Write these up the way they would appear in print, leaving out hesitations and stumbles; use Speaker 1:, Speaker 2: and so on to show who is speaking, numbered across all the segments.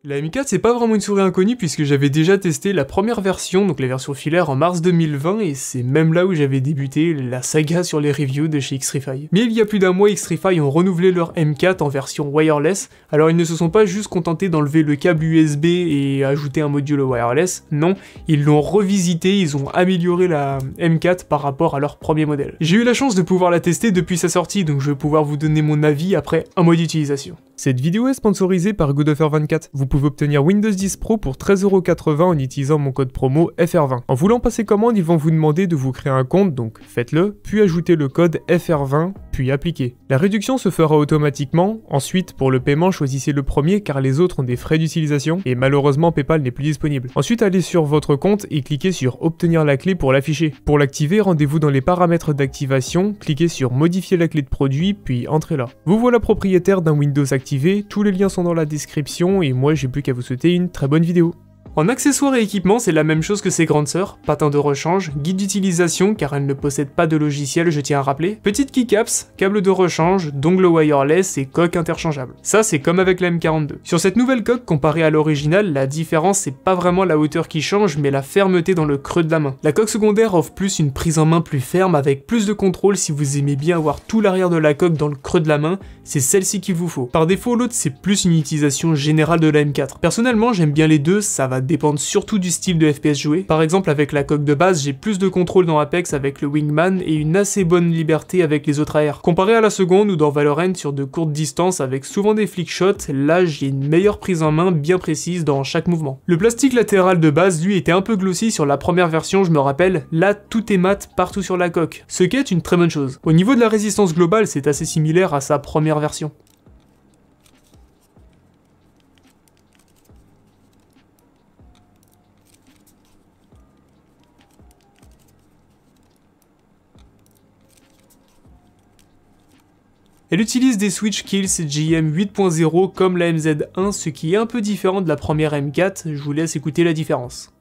Speaker 1: La M4 c'est pas vraiment une souris inconnue puisque j'avais déjà testé la première version, donc la version filaire en mars 2020 et c'est même là où j'avais débuté la saga sur les reviews de chez Xtrfy. Mais il y a plus d'un mois, Xtrfy ont renouvelé leur M4 en version wireless, alors ils ne se sont pas juste contentés d'enlever le câble USB et ajouter un module wireless, non, ils l'ont revisité, ils ont amélioré la M4 par rapport à leur premier modèle. J'ai eu la chance de pouvoir la tester depuis sa sortie, donc je vais pouvoir vous donner mon avis après un mois d'utilisation. Cette vidéo est sponsorisée par Godoffer24. Vous pouvez obtenir Windows 10 Pro pour 13,80€ en utilisant mon code promo FR20. En voulant passer commande, ils vont vous demander de vous créer un compte, donc faites-le, puis ajoutez le code FR20, puis appliquez. La réduction se fera automatiquement, ensuite pour le paiement choisissez le premier car les autres ont des frais d'utilisation, et malheureusement PayPal n'est plus disponible. Ensuite allez sur votre compte et cliquez sur obtenir la clé pour l'afficher. Pour l'activer, rendez-vous dans les paramètres d'activation, cliquez sur modifier la clé de produit, puis entrez-la. Vous voilà propriétaire d'un Windows activé, tous les liens sont dans la description et moi j'ai plus qu'à vous souhaiter une très bonne vidéo. En accessoires et équipements, c'est la même chose que ses grandes sœurs, patin de rechange, guide d'utilisation car elle ne possède pas de logiciel, je tiens à rappeler, petite keycaps, câble de rechange, dongle wireless et coque interchangeable. Ça c'est comme avec la M42. Sur cette nouvelle coque comparée à l'original, la différence c'est pas vraiment la hauteur qui change mais la fermeté dans le creux de la main. La coque secondaire offre plus une prise en main plus ferme avec plus de contrôle si vous aimez bien avoir tout l'arrière de la coque dans le creux de la main, c'est celle-ci qu'il vous faut. Par défaut l'autre c'est plus une utilisation générale de la M4. Personnellement j'aime bien les deux, ça va dépendre surtout du style de FPS joué. Par exemple avec la coque de base, j'ai plus de contrôle dans Apex avec le Wingman et une assez bonne liberté avec les autres AR. Comparé à la seconde ou dans Valorant sur de courtes distances avec souvent des flickshots, là j'ai une meilleure prise en main bien précise dans chaque mouvement. Le plastique latéral de base lui était un peu glossy sur la première version, je me rappelle, là tout est mat partout sur la coque, ce qui est une très bonne chose. Au niveau de la résistance globale, c'est assez similaire à sa première version. Elle utilise des switch kills GM 8.0 comme la MZ1, ce qui est un peu différent de la première M4, je vous laisse écouter la différence.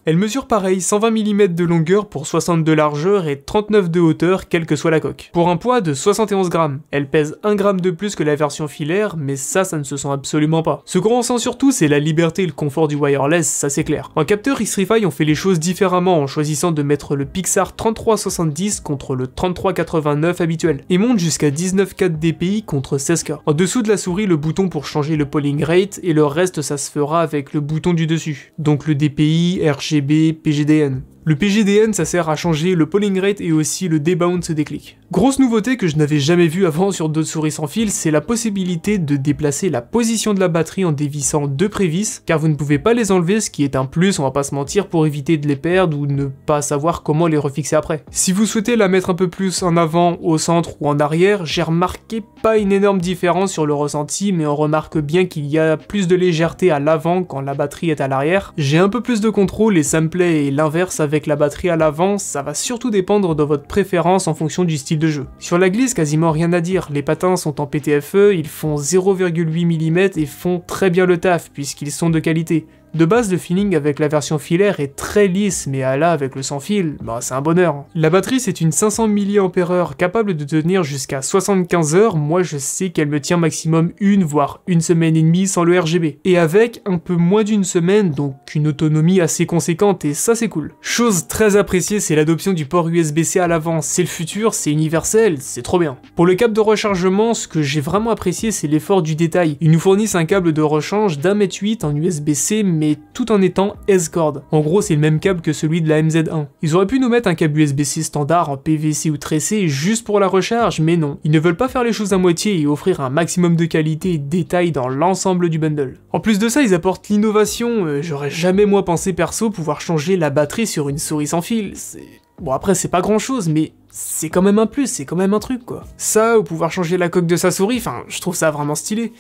Speaker 1: Elle mesure pareil 120 mm de longueur pour 60 de largeur et 39 de hauteur quelle que soit la coque. Pour un poids de 71 grammes, elle pèse 1 gramme de plus que la version filaire, mais ça ne se sent absolument pas. Ce qu'on ressent surtout c'est la liberté et le confort du wireless, ça c'est clair. En capteur, Xtrfy ont fait les choses différemment en choisissant de mettre le Pixar 3370 contre le 3389 habituel, et monte jusqu'à 19,4 dpi contre 16K. En dessous de la souris, le bouton pour changer le polling rate, et le reste ça se fera avec le bouton du dessus, donc le DPI, RGB, PGDN. Le PGDN ça sert à changer le polling rate et aussi le debounce des clics. Grosse nouveauté que je n'avais jamais vue avant sur d'autres souris sans fil, c'est la possibilité de déplacer la position de la batterie en dévissant deux prévis, car vous ne pouvez pas les enlever, ce qui est un plus, on va pas se mentir, pour éviter de les perdre ou ne pas savoir comment les refixer après. Si vous souhaitez la mettre un peu plus en avant, au centre ou en arrière, j'ai remarqué pas une énorme différence sur le ressenti, mais on remarque bien qu'il y a plus de légèreté à l'avant quand la batterie est à l'arrière. J'ai un peu plus de contrôle et ça me plaît, et l'inverse avec la batterie à l'avant, ça va surtout dépendre de votre préférence en fonction du style de jeu. Sur la glisse, quasiment rien à dire, les patins sont en PTFE, ils font 0,8 mm et font très bien le taf puisqu'ils sont de qualité. De base, le feeling avec la version filaire est très lisse, mais là, avec le sans fil, bah c'est un bonheur. La batterie, c'est une 500 mAh capable de tenir jusqu'à 75 heures, moi je sais qu'elle me tient maximum une, voire une semaine et demie sans le RGB. Et avec un peu moins d'une semaine, donc une autonomie assez conséquente, et ça c'est cool. Chose très appréciée, c'est l'adoption du port USB-C à l'avant, c'est le futur, c'est universel, c'est trop bien. Pour le câble de rechargement, ce que j'ai vraiment apprécié, c'est l'effort du détail. Ils nous fournissent un câble de rechange d'1,8 m en USB-C, mais tout en étant S-Cord. En gros, c'est le même câble que celui de la MZ1. Ils auraient pu nous mettre un câble USB-C standard en PVC ou tressé juste pour la recharge, mais non. Ils ne veulent pas faire les choses à moitié et offrir un maximum de qualité et de détails dans l'ensemble du bundle. En plus de ça, ils apportent l'innovation. J'aurais jamais moi pensé perso pouvoir changer la batterie sur une souris sans fil. Bon après c'est pas grand chose, mais c'est quand même un plus, c'est quand même un truc quoi. Ça, ou pouvoir changer la coque de sa souris, enfin je trouve ça vraiment stylé.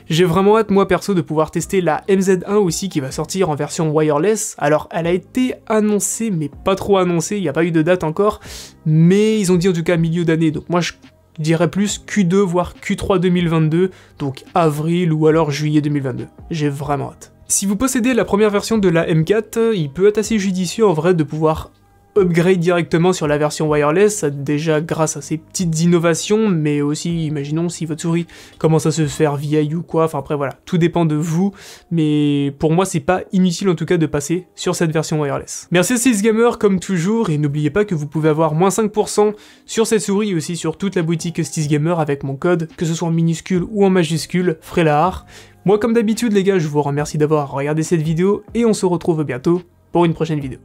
Speaker 1: J'ai vraiment hâte moi perso de pouvoir tester la MZ1 aussi qui va sortir en version wireless. Alors elle a été annoncée mais pas trop annoncée, il n'y a pas eu de date encore, mais ils ont dit en tout cas milieu d'année, donc moi je dirais plus Q2 voire Q3 2022, donc avril ou alors juillet 2022. J'ai vraiment hâte. Si vous possédez la première version de la M4, il peut être assez judicieux en vrai de pouvoir upgrade directement sur la version wireless, déjà grâce à ces petites innovations, mais aussi, imaginons si votre souris commence à se faire vieille ou quoi, enfin après voilà, tout dépend de vous, mais pour moi c'est pas inutile en tout cas de passer sur cette version wireless. Merci à SteelzGamer comme toujours, et n'oubliez pas que vous pouvez avoir moins 5% sur cette souris et aussi sur toute la boutique SteelzGamer avec mon code, que ce soit en minuscule ou en majuscule, Frelahar. Moi comme d'habitude les gars, je vous remercie d'avoir regardé cette vidéo, et on se retrouve bientôt pour une prochaine vidéo.